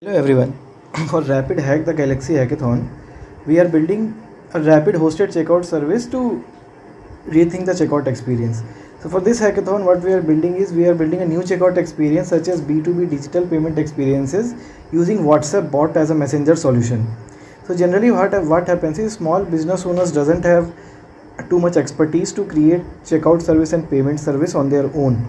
Hello everyone. For Rapid Hack the Galaxy Hackathon, we are building a rapid hosted checkout service to rethink the checkout experience. So for this hackathon, what we are building is we are building a new checkout experience such as B2B digital payment experiences using WhatsApp bot as a messenger solution. So generally what happens is small business owners doesn't have too much expertise to create checkout service and payment service on their own.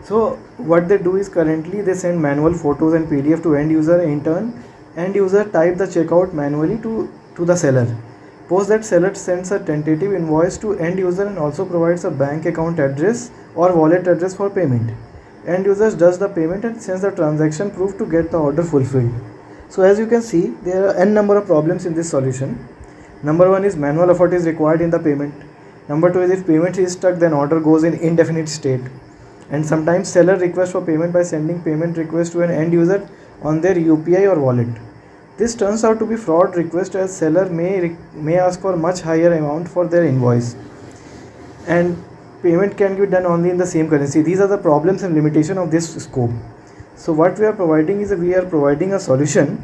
So what they do is currently they send manual photos and PDF to end user. In turn, end user type the checkout manually to the seller. Post that, seller sends a tentative invoice to end user and also provides a bank account address or wallet address for payment. End user does the payment and sends the transaction proof to get the order fulfilled. So as you can see, there are n number of problems in this solution. Number one is manual effort is required in the payment. Number two is if payment is stuck, then order goes in indefinite state. And sometimes seller requests for payment by sending payment request to an end user on their UPI or wallet. This turns out to be fraud request as seller may ask for much higher amount for their invoice, and payment can be done only in the same currency. These are the problems and limitation of this scope. So what we are providing is we are providing a solution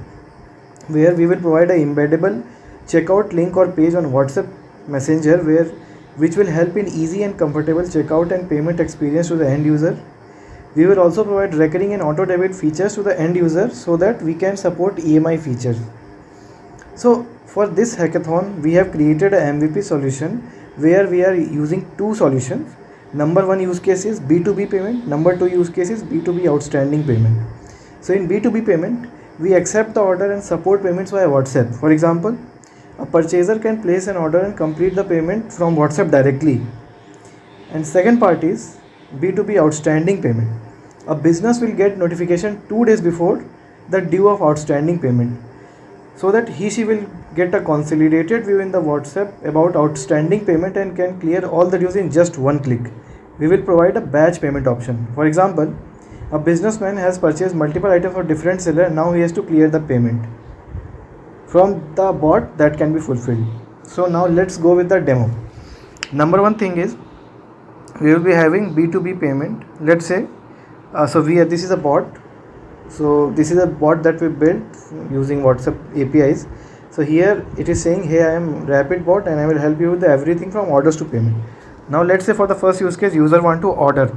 where we will provide a embeddable checkout link or page on WhatsApp Messenger which will help in easy and comfortable checkout and payment experience to the end user. We will also provide recurring and auto debit features to the end user so that we can support EMI features. So for this hackathon, we have created a MVP solution where we are using two solutions. Number one use case is B2B payment. Number two use case is B2B outstanding payment. So in B2B payment, we accept the order and support payments via WhatsApp. For example, a purchaser can place an order and complete the payment from WhatsApp directly. And second part is B2B outstanding payment. A business will get notification 2 days before the due of outstanding payment, so that she will get a consolidated view in the WhatsApp about outstanding payment and can clear all the dues in just one click. We will provide a batch payment option. For example, a businessman has purchased multiple items for different seller and now he has to clear the payment from the bot that can be fulfilled. So now let's go with the demo. Number one thing is we will be having B2B payment. Let's say this is a bot. So this is a bot that we built using WhatsApp APIs. So here it is saying, hey, I am Rapid Bot and I will help you with everything from orders to payment. Now let's say for the first use case, user want to order.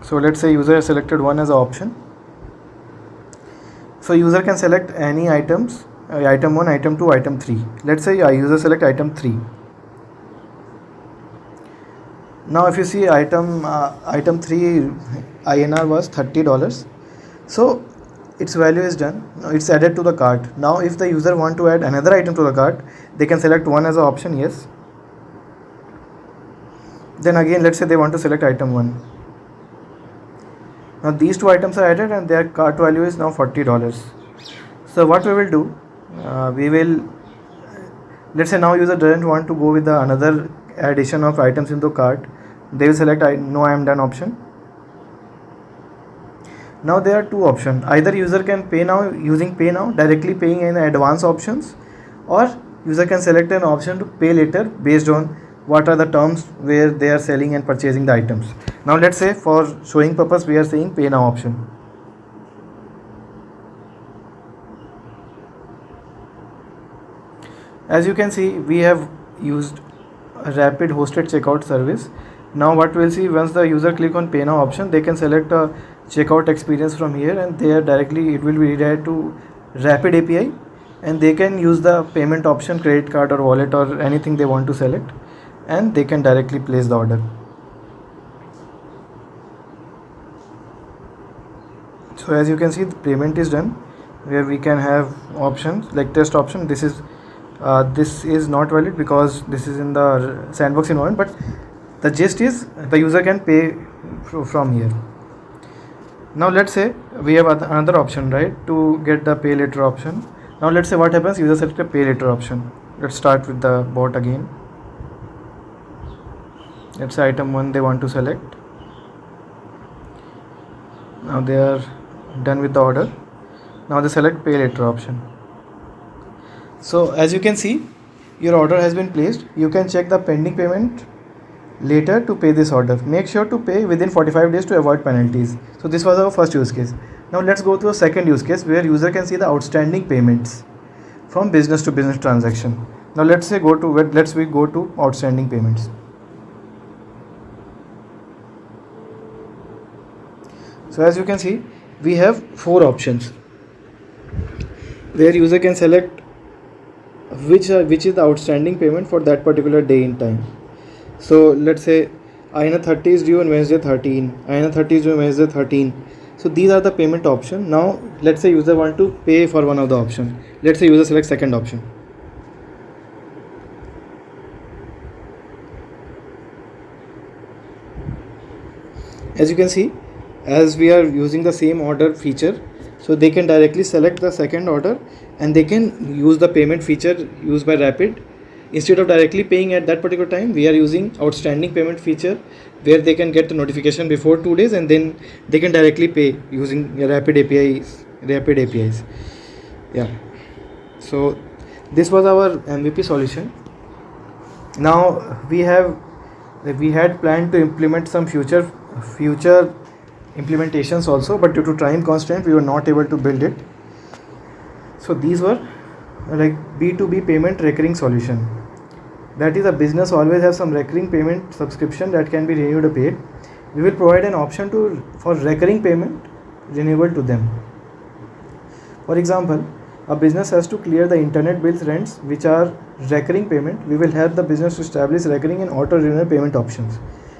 So let's say user has selected one as an option. So user can select any items, item 1, item 2, item 3. Let's say user select item 3. Now if you see item 3 INR was $30. So its value is done. Now it's added to the cart. Now if the user want to add another item to the cart, they can select one as an option, yes. Then again let's say they want to select item 1. Now these two items are added and their cart value is now $40. So what we will do, let's say now user doesn't want to go with the another addition of items into cart. They will select no, I am done option. Now there are two options. Either user can pay now using pay now, directly paying in advance options, or user can select an option to pay later based on what are the terms where they are selling and purchasing the items. Now let's say for showing purpose we are saying pay now option. As you can see, we have used a rapid hosted checkout service. Now what we'll see, once the user click on pay now option, they can select a checkout experience from here and there directly it will be redirected to Rapid API and they can use the payment option, credit card or wallet or anything they want to select, and they can directly place the order. So as you can see, the payment is done, where we can have options like test option. This is not valid because this is in the sandbox environment, but the gist is the user can pay from here. Now let's say we have another option, right, to get the pay later option. Now let's say what happens, user select a pay later option. Let's start with the bot again. Let's say item 1 they want to select. Now they are done with the order. Now they select pay later option. So as you can see, your order has been placed. You can check the pending payment later to pay this order. Make sure to pay within 45 days to avoid penalties. So this was our first use case. Now let's go to a second use case where user can see the outstanding payments from business to business transaction. Now let's we go to outstanding payments. So as you can see, we have 4 options where user can select which is the outstanding payment for that particular day in time. So let's say INR 30 is due on Wednesday 13, INR 30 is due on Wednesday 13. So these are the payment option. Now let's say user want to pay for one of the option. Let's say user select second option. As you can see, as we are using the same order feature, so they can directly select the second order and they can use the payment feature used by Rapid. Instead of directly paying at that particular time, we are using outstanding payment feature where they can get the notification before 2 days and then they can directly pay using Rapid APIs. Yeah. So this was our MVP solution. Now we had planned to implement some future implementations also, but due to time constraint we were not able to build it. So these were like B2B payment recurring solution. That is, a business always have some recurring payment subscription that can be renewed or paid. We will provide an option for recurring payment renewable to them. For example, a business has to clear the internet bills, rents, which are recurring payment. We will help the business to establish recurring and auto renewal payment options.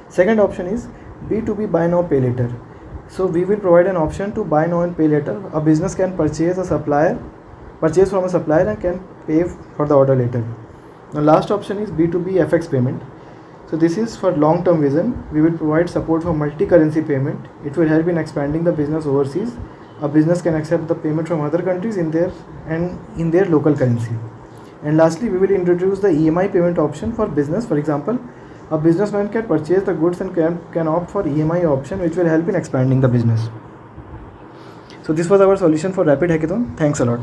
Second option is B2B buy now pay later. So we will provide an option to buy now and pay later. A business can purchase from a supplier and can pay for the order later. The last option is B2B FX payment. So this is for long-term vision. We will provide support for multi-currency payment. It will help in expanding the business overseas. A business can accept the payment from other countries in their local currency. And lastly, we will introduce the EMI payment option for business. For example, a businessman can purchase the goods and can opt for EMI option, which will help in expanding the business. So this was our solution for Rapid Hackathon. Thanks a lot.